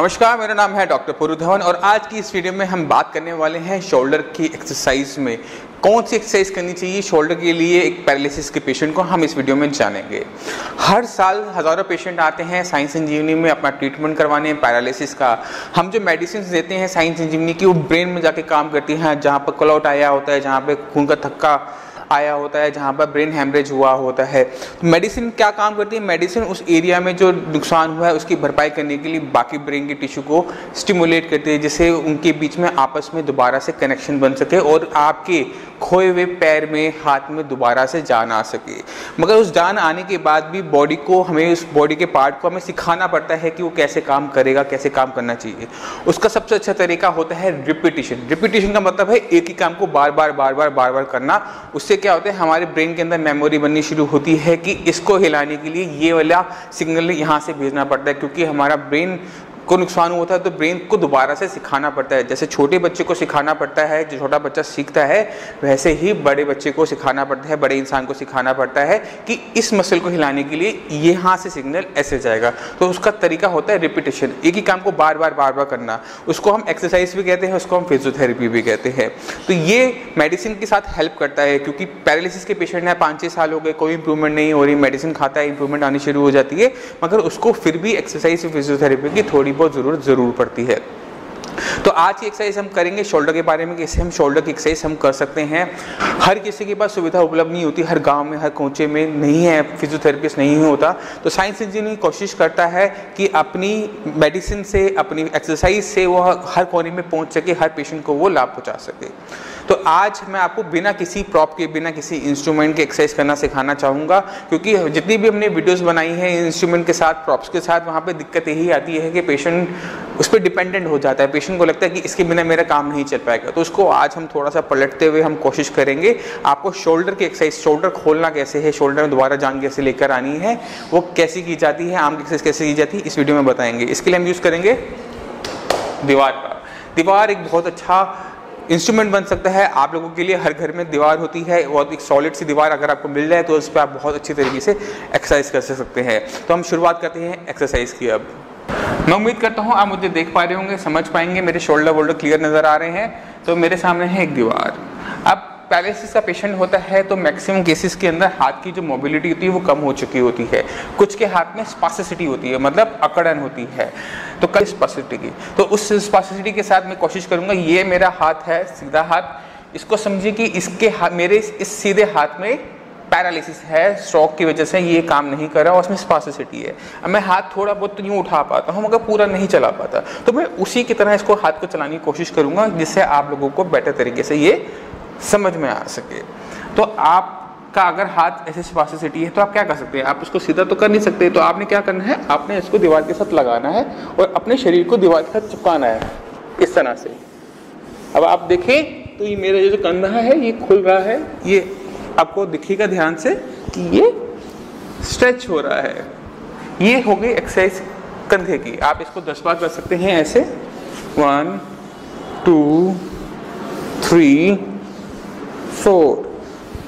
नमस्कार, मेरा नाम है डॉक्टर पूर्व धवन और आज की इस वीडियो में हम बात करने वाले हैं शोल्डर की एक्सरसाइज में कौन सी एक्सरसाइज करनी चाहिए शोल्डर के लिए। एक पैरालिसिस के पेशेंट को हम इस वीडियो में जानेंगे। हर साल हज़ारों पेशेंट आते हैं साइंस इंजीनियरिंग में अपना ट्रीटमेंट करवाने पैरालिसिस का। हम जो मेडिसिन देते हैं साइंस इंजीनियरिंग की, वो ब्रेन में जाके काम करती हैं, जहाँ पर क्लॉट आया होता है, जहाँ पर खून का थक्का आया होता है, जहाँ पर ब्रेन हैमरेज हुआ होता है। तो मेडिसिन क्या काम करती है? मेडिसिन उस एरिया में जो नुकसान हुआ है उसकी भरपाई करने के लिए बाकी ब्रेन के टिश्यू को स्टिमुलेट करती है, जिससे उनके बीच में आपस में दोबारा से कनेक्शन बन सके और आपके खोए हुए पैर में, हाथ में दोबारा से जान आ सके। मगर उस जान आने के बाद भी बॉडी को, हमें उस बॉडी के पार्ट को हमें सिखाना पड़ता है कि वो कैसे काम करेगा, कैसे काम करना चाहिए। उसका सबसे अच्छा तरीका होता है रिपीटिशन। रिपीटिशन का मतलब है एक ही काम को बार बार करना। उससे क्या होता है, हमारे ब्रेन के अंदर मेमोरी बननी शुरू होती है कि इसको हिलाने के लिए ये वाला सिग्नल यहाँ से भेजना पड़ता है, क्योंकि हमारा ब्रेन को नुकसान होता है तो ब्रेन को दोबारा से सिखाना पड़ता है। जैसे छोटे बच्चे को सिखाना पड़ता है, जो छोटा बच्चा सीखता है, वैसे ही बड़े बच्चे को सिखाना पड़ता है, बड़े इंसान को सिखाना पड़ता है कि इस मसल को हिलाने के लिए यहाँ से सिग्नल ऐसे जाएगा। तो उसका तरीका होता है रिपीटिशन, एक ही काम को बार बार करना। उसको हम एक्सरसाइज भी कहते हैं, उसको हम फिजियोथेरेपी भी कहते हैं। तो ये मेडिसिन के साथ हेल्प करता है, क्योंकि पैरालिसिस के पेशेंट है, 5-6 साल हो गए, कोई इंप्रूवमेंट नहीं हो रही, मेडिसिन खाता है, इंप्रूवमेंट आनी शुरू हो जाती है, मगर उसको फिर भी एक्सरसाइज फिजियोथेरेपी की थोड़ी बहुत जरूर पड़ती है। तो आज की एक्सरसाइज हम करेंगे शोल्डर के बारे में, कैसे हम शोल्डर की एक्सरसाइज हम कर सकते हैं। हर किसी के पास सुविधा उपलब्ध नहीं होती, हर गांव में, हर कोचे में नहीं है, फिजियोथेरेपिस्ट नहीं होता। तो साइंस इंजीनियरिंग कोशिश करता है कि अपनी मेडिसिन से, अपनी एक्सरसाइज से वो हर कोने में पहुंच सके, हर पेशेंट को वो लाभ पहुंचा सके। तो आज मैं आपको बिना किसी प्रॉप के, बिना किसी इंस्ट्रूमेंट के एक्सरसाइज करना सिखाना चाहूँगा, क्योंकि जितनी भी हमने वीडियोस बनाई हैं इंस्ट्रूमेंट के साथ, प्रॉप्स के साथ, वहाँ पे दिक्कत यही आती है कि पेशेंट उस पर डिपेंडेंट हो जाता है। पेशेंट को लगता है कि इसके बिना मेरा काम नहीं चल पाएगा। तो उसको आज हम थोड़ा सा पलटते हुए हम कोशिश करेंगे आपको शोल्डर की एक्सरसाइज, शोल्डर खोलना कैसे है, शोल्डर में दोबारा जान कैसे लेकर आनी है, वो कैसी की जाती है, आर्म की एक्सरसाइज कैसे की जाती है, इस वीडियो में बताएंगे। इसके लिए हम यूज़ करेंगे दीवार का। दीवार एक बहुत अच्छा इंस्ट्रूमेंट बन सकता है आप लोगों के लिए। हर घर में दीवार होती है, और एक सॉलिड सी दीवार अगर आपको मिल जाए तो उस पर आप बहुत अच्छी तरीके से एक्सरसाइज कर सकते हैं। तो हम शुरुआत करते हैं एक्सरसाइज की। अब मैं उम्मीद करता हूँ आप मुझे देख पा रहे होंगे, समझ पाएंगे, मेरे शोल्डर वोल्डर क्लियर नज़र आ रहे हैं। तो मेरे सामने है एक दीवार। अब पैरालिसिस का पेशेंट होता है तो मैक्सिमम केसेस के अंदर हाथ की जो मोबिलिटी होती है वो कम हो चुकी होती है। कुछ के हाथ में स्पास्टिसिटी होती है, मतलब अकड़न होती है। तो कल स्पास्टिसिटी की, तो उस स्पास्टिसिटी के साथ मैं कोशिश करूंगा, ये मेरा हाथ है, सीधा हाथ, इसको समझिए कि इसके मेरे इस सीधे हाथ में पैरालिसिस है, स्ट्रोक की वजह से ये काम नहीं कर रहा और उसमें स्पास्टिसिटी है। अब मैं हाथ थोड़ा बहुत तो यूँ उठा पाता हूँ, मगर पूरा नहीं चला पाता। तो मैं उसी की तरह इसको हाथ को चलाने की कोशिश करूँगा, जिससे आप लोगों को बेटर तरीके से ये समझ में आ सके। तो आपका अगर हाथ ऐसे स्पास्टिसिटी है तो आप क्या कर सकते हैं, आप उसको सीधा तो कर नहीं सकते। तो आपने क्या करना है, आपने इसको दीवार के साथ लगाना है और अपने शरीर को दीवार के साथ चिपकाना है, इस तरह से। अब आप देखें तो ये मेरा जो कंधा है ये खुल रहा है, ये आपको दिखेगा ध्यान से कि ये स्ट्रेच हो रहा है। ये हो गई एक्सरसाइज कंधे की। आप इसको 10 बार कर सकते हैं ऐसे, 1 2 3 4,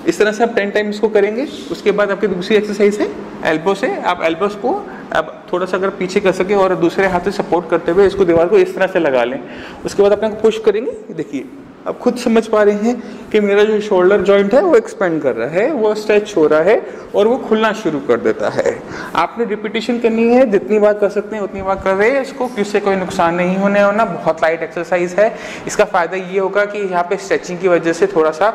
इस तरह से आप 10 टाइम इसको करेंगे। उसके बाद आपकी दूसरी एक्सरसाइज है एल्बो से। आप एल्बोस को अब थोड़ा सा अगर पीछे कर सके और दूसरे हाथ से सपोर्ट करते हुए इसको दीवार को इस तरह से लगा लें। उसके बाद अपने को पुश करेंगे। देखिए अब खुद समझ पा रहे हैं कि मेरा जो शोल्डर जॉइंट है वो एक्सपेंड कर रहा है, वो स्ट्रेच हो रहा है और वो खुलना शुरू कर देता है। आपने रिपीटिशन करनी है, जितनी बार कर सकते हैं उतनी बार कर रहे हैं इसको, किससे कोई नुकसान नहीं होने वाला। बहुत लाइट एक्सरसाइज है। इसका फ़ायदा ये होगा कि यहाँ पे स्ट्रेचिंग की वजह से, थोड़ा सा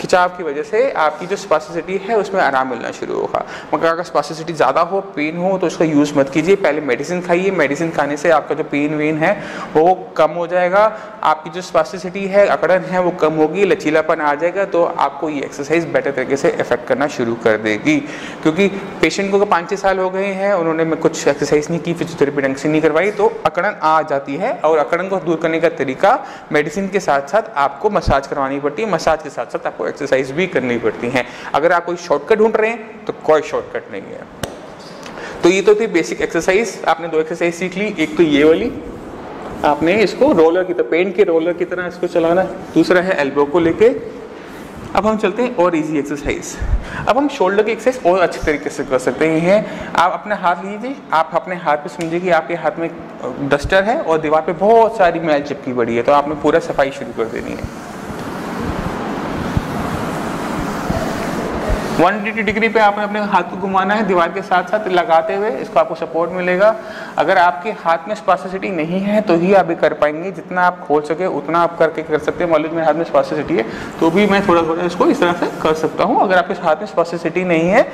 खिंचाव की वजह से आपकी जो स्पास्टिसिटी है उसमें आराम मिलना शुरू होगा। मगर अगर स्पास्टिसिटी ज़्यादा हो, पेन हो, तो उसका यूज़ मत कीजिए। पहले मेडिसिन खाइए, मेडिसिन खाने से आपका जो पेन वेन है वो कम हो जाएगा, आपकी जो स्पास्टिसिटी है, अकड़न है, वो कम होगी, लचीलापन आ जाएगा। तो आपको ये एक्सरसाइज बेटर तरीके से इफेक्ट करना शुरू कर देगी। क्योंकि पेशेंट को 5-6 साल हो गए हैं, उन्होंने कुछ एक्सरसाइज नहीं की, फिजियोथेरेपी ढंग से नहीं करवाई, तो अकड़न आ जाती है। और अकड़न को दूर करने का तरीका मेडिसिन के साथ साथ आपको मसाज करवानी पड़ती है, मसाज के साथ साथ आपको एक्सरसाइज भी करनी पड़ती हैं। अगर आप कोई शॉर्टकट ढूंढ रहे हैं तो कोई शॉर्टकट नहीं है। तो ये तो थी बेसिक एक्सरसाइज। आपने 2 एक्सरसाइज सीख ली। एक तो ये वाली, आपने इसको रोलर की तरह, पेन के रोलर की तरह इसको चलाना है। दूसरा है एल्बो को लेके अब हम चलते हैं और इजी एक्सरसाइज। अब हम शोल्डर की एक्सरसाइज और अच्छे तरीके से कर सकते हैं। आप अपने हाथ लीजिए, आप अपने हाथ पे समझिए कि आपके हाथ में डस्टर है और दीवार पे बहुत सारी मैल चिपकी पड़ी है, तो आपने पूरा सफाई शुरू कर देनी है। 180 डिग्री पे आपने अपने हाथ को घुमाना है दीवार के साथ साथ लगाते हुए, इसको आपको सपोर्ट मिलेगा। अगर आपके हाथ में स्पास्टिसिटी नहीं है तो ही आप ये कर पाएंगे, जितना आप खोल सके उतना आप करके कर सकते हैं। मान लीजिए मेरे हाथ में स्पास्टिसिटी है तो भी मैं थोड़ा थोड़ा इसको इस तरह से कर सकता हूँ। अगर आपके हाथ में स्पास्टिसिटी नहीं है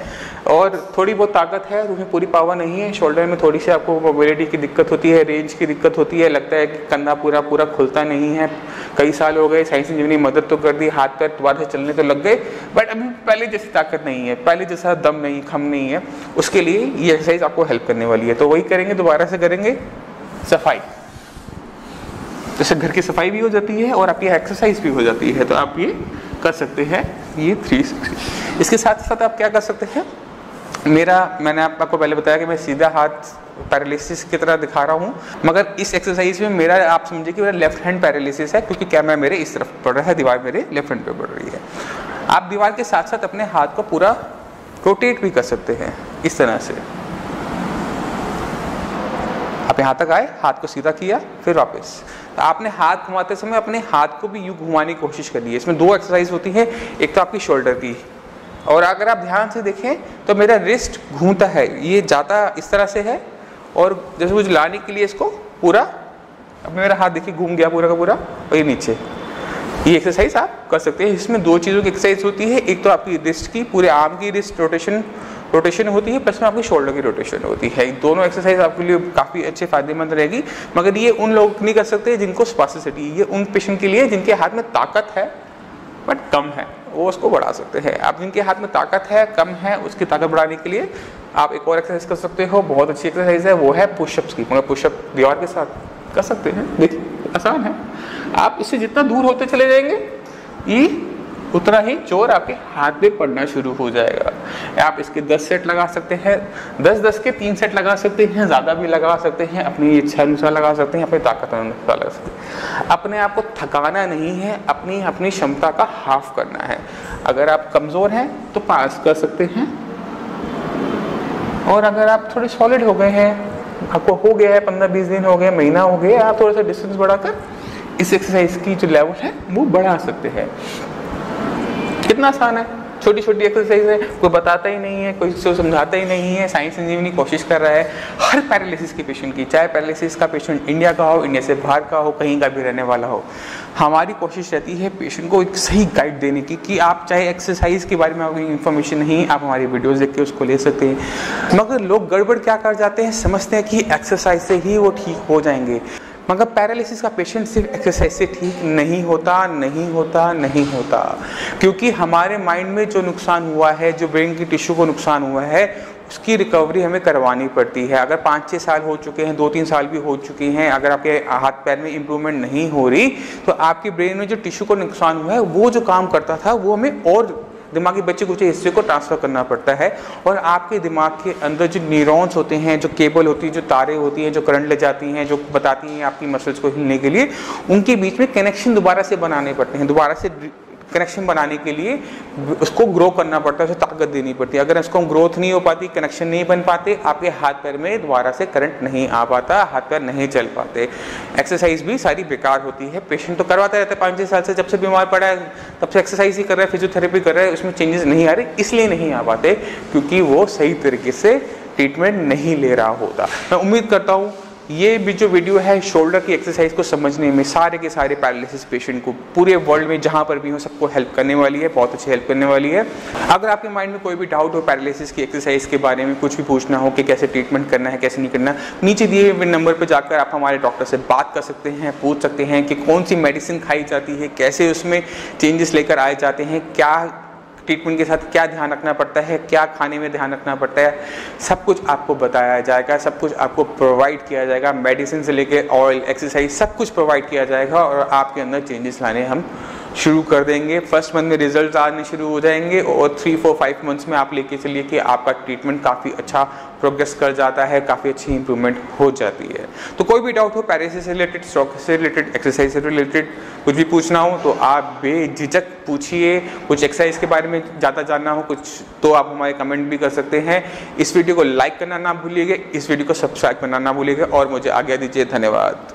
और थोड़ी बहुत ताकत है, उसमें पूरी पावर नहीं है, शोल्डर में थोड़ी सी आपको मोबिलिटी की दिक्कत होती है, रेंज की दिक्कत होती है, लगता है कि कंधा पूरा पूरा खुलता नहीं है, कई साल हो गए, साइंस इंजीनियरिंग मदद तो कर दी, हाथ पैर दोबारा से चलने तो लग गए, बट अभी पहले जैसी ताकत नहीं है, पहले जैसा दम नहीं, खम नहीं है, उसके लिए ये एक्सरसाइज आपको हेल्प करने वाली है। तो वही करेंगे, दोबारा से करेंगे सफाई, जैसे घर की सफाई भी हो जाती है और आपकी एक्सरसाइज भी हो जाती है। तो आप ये कर सकते हैं, ये 360। इसके साथ साथ आप क्या कर सकते हैं, मैंने आपको पहले बताया कि मैं सीधा हाथ पैरालिसिस की तरह दिखा रहा हूँ, मगर इस एक्सरसाइज में मेरा आप समझिए कि मेरा लेफ्ट हैंड पैरालिसिस है, क्योंकि कैमरा मेरे इस तरफ पड़ रहा है, दीवार मेरे लेफ्ट हैंड पे पड़ रही है। आप दीवार के साथ साथ अपने हाथ को पूरा रोटेट भी कर सकते हैं इस तरह से। आप यहाँ तक आए, हाथ को सीधा किया, फिर वापस। तो आपने हाथ घुमाते समय अपने हाथ को भी यूँ घुमाने की कोशिश करिए। इसमें 2 एक्सरसाइज होती है, एक तो आपकी शोल्डर की, और अगर आप ध्यान से देखें तो मेरा रिस्ट घूमता है, ये जाता इस तरह से है, और जैसे मुझे लाने के लिए इसको पूरा, अब मेरा हाथ देखिए घूम गया पूरा का पूरा, और ये नीचे। ये एक्सरसाइज आप कर सकते हैं। इसमें 2 चीज़ों की एक्सरसाइज होती है, एक तो आपकी रिस्ट की, पूरे आर्म की रिस्ट रोटेशन होती है, प्लस में आपकी शोल्डर की रोटेशन होती है। दोनों एक्सरसाइज आपके लिए काफ़ी अच्छे फायदेमंद रहेगी, मगर ये उन लोग नहीं कर सकते जिनको स्पास्टिसिटी, ये उन पेशेंट के लिए जिनके हाथ में ताकत है बट कम है, वो उसको बढ़ा सकते हैं। आप जिनके हाथ में ताकत है, कम है, उसकी ताकत बढ़ाने के लिए आप एक और एक्सरसाइज कर सकते हो, बहुत अच्छी एक्सरसाइज है, वो है पुशअप्स की। मगर पुशअप दीवार के साथ कर सकते हैं, देखिए आसान है। आप इससे जितना दूर होते चले जाएंगे, ये उतना ही जोर आपके हाथ पे पड़ना शुरू हो जाएगा। आप इसके 10 सेट लगा सकते हैं, 10-10 के 3 सेट लगा सकते हैं, ज़्यादा भी लगा सकते हैं, अपनी इच्छा अनुसार लगा सकते हैं, अपनी ताकत अनुसार लगा सकते हैं। अपने आप को थकाना नहीं है, अपनी क्षमता का हाफ करना है। अगर आप कमज़ोर हैं तो 5 कर सकते हैं, और अगर आप थोड़े सॉलिड हो गए हैं, आपको हो गया है 15-20 दिन हो गए, महीना हो गया, आप थोड़ा सा डिस्टेंस बढ़ाकर इस एक्सरसाइज की जो लेवल है वो बढ़ा सकते हैं। कितना आसान है, छोटी छोटी एक्सरसाइज है, कोई बताता ही नहीं है, कोई समझाता ही नहीं है। साइंस इंजीनियरिंग कोशिश कर रहा है हर पैरालिसिस के पेशेंट की, चाहे पैरालिसिस का पेशेंट इंडिया का हो, इंडिया से बाहर का हो, कहीं का भी रहने वाला हो, हमारी कोशिश रहती है पेशेंट को एक सही गाइड देने की, कि आप चाहे एक्सरसाइज के बारे में आपको इन्फॉर्मेशन नहीं, आप हमारी वीडियोस देख के उसको ले सकते हैं। मगर लोग गड़बड़ क्या कर जाते हैं, समझते हैं कि एक्सरसाइज से ही वो ठीक हो जाएंगे, मगर पैरालिसिस का पेशेंट सिर्फ एक्सरसाइज से ठीक नहीं होता, क्योंकि हमारे माइंड में जो नुकसान हुआ है, जो ब्रेन की टिश्यू को नुकसान हुआ है, उसकी रिकवरी हमें करवानी पड़ती है। अगर 5-6 साल हो चुके हैं, 2-3 साल भी हो चुके हैं, अगर आपके हाथ पैर में इम्प्रूवमेंट नहीं हो रही, तो आपके ब्रेन में जो टिश्यू को नुकसान हुआ है, वो जो काम करता था वो हमें और दिमागी बच्चे कुछ हिस्से को ट्रांसफ़र करना पड़ता है। और आपके दिमाग के अंदर जो न्यूरॉन्स होते हैं, जो केबल होती है, जो तारें होती हैं, जो करंट ले जाती हैं, जो बताती हैं आपकी मसल्स को हिलने के लिए, उनके बीच में कनेक्शन दोबारा से बनाने पड़ते हैं। दोबारा से कनेक्शन बनाने के लिए उसको ग्रो करना पड़ता है, उसे ताकत देनी पड़ती है। अगर उसको ग्रोथ नहीं हो पाती, कनेक्शन नहीं बन पाते, आपके हाथ पैर में दोबारा से करंट नहीं आ पाता, हाथ पैर नहीं चल पाते, एक्सरसाइज भी सारी बेकार होती है। पेशेंट तो करवाता रहता है 5-6 साल से, जब से बीमार पड़ा है तब से एक्सरसाइज ही कर रहा है, फिजियोथेरेपी कर रहा है, उसमें चेंजेस नहीं आ रहे, इसलिए नहीं आ पाते क्योंकि वो सही तरीके से ट्रीटमेंट नहीं ले रहा होता। मैं उम्मीद करता हूँ ये भी जो वीडियो है शोल्डर की एक्सरसाइज को समझने में सारे के सारे पैरालिसिस पेशेंट को पूरे वर्ल्ड में जहाँ पर भी हो सबको हेल्प करने वाली है, बहुत अच्छी हेल्प करने वाली है। अगर आपके माइंड में कोई भी डाउट हो पैरालिसिस की एक्सरसाइज के बारे में, कुछ भी पूछना हो कि कैसे ट्रीटमेंट करना है, कैसे नहीं करना, नीचे दिए हुए नंबर पर जाकर आप हमारे डॉक्टर से बात कर सकते हैं, पूछ सकते हैं कि कौन सी मेडिसिन खाई जाती है, कैसे उसमें चेंजेस लेकर आए जाते हैं, क्या ट्रीटमेंट के साथ क्या ध्यान रखना पड़ता है, क्या खाने में ध्यान रखना पड़ता है, सब कुछ आपको बताया जाएगा, सब कुछ आपको प्रोवाइड किया जाएगा। मेडिसिन से लेके ऑयल, एक्सरसाइज सब कुछ प्रोवाइड किया जाएगा और आपके अंदर चेंजेस लाने हम शुरू कर देंगे। फर्स्ट मंथ में रिजल्ट आने शुरू हो जाएंगे और 3, 4, 5 मंथ्स में आप लेके चलिए कि आपका ट्रीटमेंट काफ़ी अच्छा प्रोग्रेस कर जाता है, काफ़ी अच्छी इंप्रूवमेंट हो जाती है। तो कोई भी डाउट हो पैरालिसिस से रिलेटेड, स्ट्रोक से रिलेटेड, एक्सरसाइज से रिलेटेड कुछ भी पूछना हो तो आप बेझिझक पूछिए। कुछ एक्सरसाइज के बारे में ज़्यादा जानना हो कुछ तो आप हमारे कमेंट भी कर सकते हैं। इस वीडियो को लाइक करना ना भूलिएगा, इस वीडियो को सब्सक्राइब करना ना भूलिएगा और मुझे आज्ञा दीजिए। धन्यवाद।